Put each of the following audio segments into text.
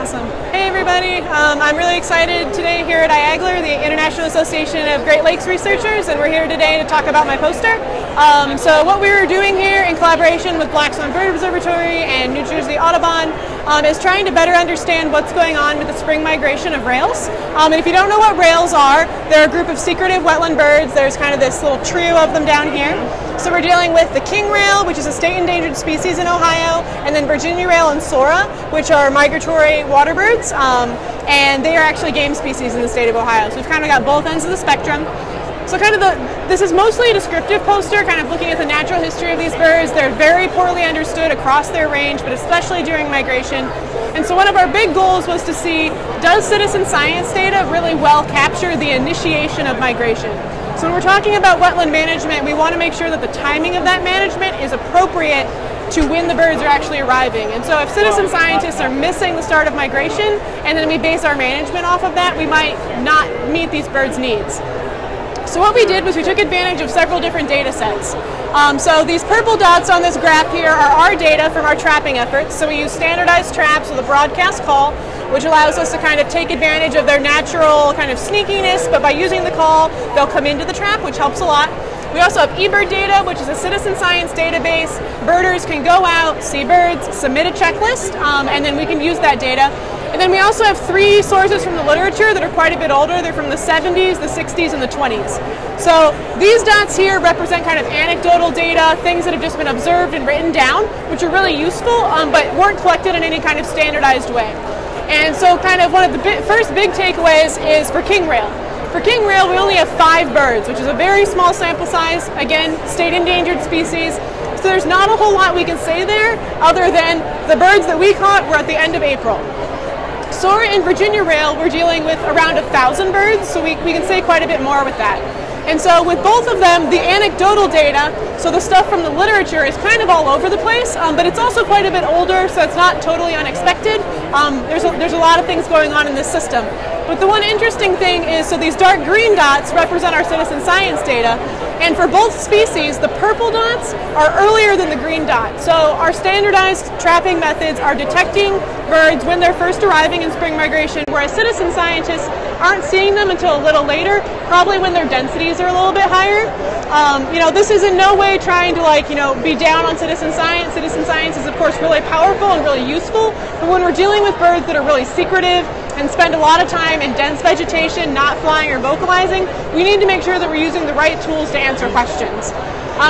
Awesome. Hey everybody, I'm really excited today here at IAGLR, the International Association of Great Lakes Researchers, and we're here today to talk about my poster. So what we were doing here in collaboration with Black Swan Bird Observatory and New Jersey Audubon is trying to better understand what's going on with the spring migration of rails. And if you don't know what rails are, they're a group of secretive wetland birds. There's kind of this little trio of them down here. So we're dealing with the king rail, which is a state endangered species in Ohio, and then Virginia rail and sora, which are migratory water birds, and they are actually game species in the state of Ohio. So we've kind of got both ends of the spectrum. So this is mostly a descriptive poster, kind of looking at the natural history of these birds. They're very poorly understood across their range, but especially during migration. And so one of our big goals was to see, does citizen science data really well capture the initiation of migration? So when we're talking about wetland management, we want to make sure that the timing of that management is appropriate to when the birds are actually arriving. And so if citizen scientists are missing the start of migration, and then we base our management off of that, we might not meet these birds' needs. So what we did was we took advantage of several different data sets. So these purple dots on this graph here are our data from our trapping efforts. So we use standardized traps with a broadcast call, which allows us to kind of take advantage of their natural kind of sneakiness, but by using the call, they'll come into the trap, which helps a lot. We also have eBird data, which is a citizen science database. Birders can go out, see birds, submit a checklist, and then we can use that data. And then we also have three sources from the literature that are quite a bit older. They're from the 70s, the 60s, and the 20s. So these dots here represent kind of anecdotal data, things that have just been observed and written down, which are really useful, but weren't collected in any kind of standardized way. And so kind of one of the first big takeaways is for king rail. For king rail, we only have 5 birds, which is a very small sample size. Again, state endangered species. So there's not a whole lot we can say there other than the birds that we caught were at the end of April. Sora and Virginia rail, we're dealing with around 1,000 birds, so we can say quite a bit more with that. And so with both of them, the anecdotal data, so the stuff from the literature is kind of all over the place, but it's also quite a bit older, so it's not totally unexpected. There's a lot of things going on in this system. But the one interesting thing is, so these dark green dots represent our citizen science data, and for both species, the purple dots are earlier than the green dot. So our standardized trapping methods are detecting birds when they're first arriving in spring migration, whereas citizen scientists aren't seeing them until a little later, probably when their densities are a little bit higher. This is in no way trying to be down on citizen science. Citizen science is of course really powerful and really useful, but when we're dealing with birds that are really secretive and spend a lot of time in dense vegetation, not flying or vocalizing, we need to make sure that we're using the right tools to answer questions.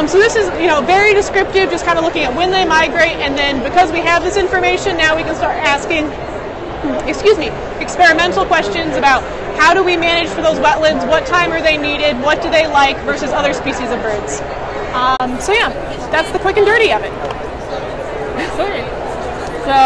So this is very descriptive, just kind of looking at when they migrate, and then because we have this information, now we can start asking experimental questions about how do we manage for those wetlands, what time are they needed, what do they like versus other species of birds. So yeah, that's the quick and dirty of it. Sweet. So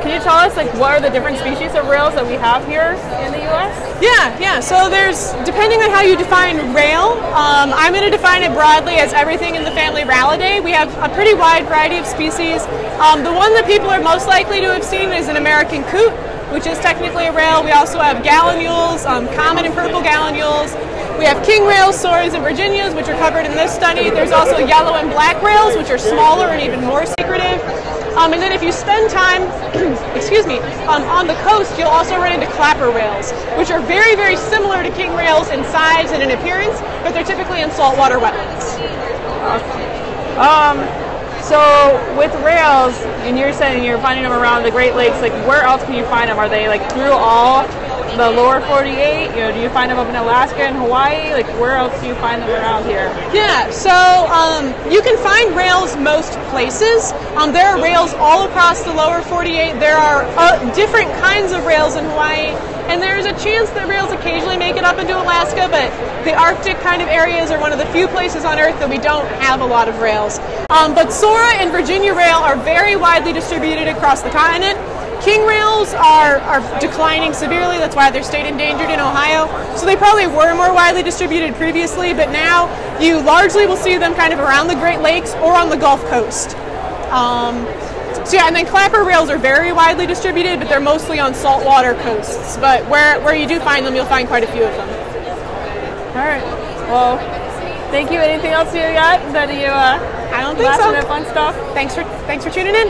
can you tell us what are the different species of rails that we have here in the U.S.? Yeah. So there's, depending on how you define rail, I'm going to define it broadly as everything in the family Rallidae. We have a pretty wide variety of species. The one that people are most likely to have seen is an American coot, which is technically a rail. We also have gallinules, common and purple gallinules. We have king rails, soras, and Virginias, which are covered in this study. There's also yellow and black rails, which are smaller and even more secretive. And then if you spend time, on the coast, you'll also run into clapper rails, which are very, very similar to king rails in size and in appearance, but they're typically in saltwater wetlands. So with rails, and you're saying you're finding them around the Great Lakes, where else can you find them? Are they through all the lower 48? Do you find them up in Alaska and Hawaii? Where else do you find them around here? Yeah, so you can find rails most places. There are rails all across the lower 48. There are different kinds of rails in Hawaii, and there's a chance that rails occasionally make it up into Alaska, but the Arctic kind of areas are one of the few places on Earth that we don't have a lot of rails. But sora and Virginia rail are very widely distributed across the continent. King rails are declining severely. That's why they're state endangered in Ohio. So they probably were more widely distributed previously, but now you largely will see them kind of around the Great Lakes or on the Gulf Coast. So yeah, and then clapper rails are very widely distributed, but they're mostly on saltwater coasts. But where you do find them, you'll find quite a few of them. All right. Well, thank you. Anything else you got that you? I don't think so. Fun stuff. Thanks for tuning in.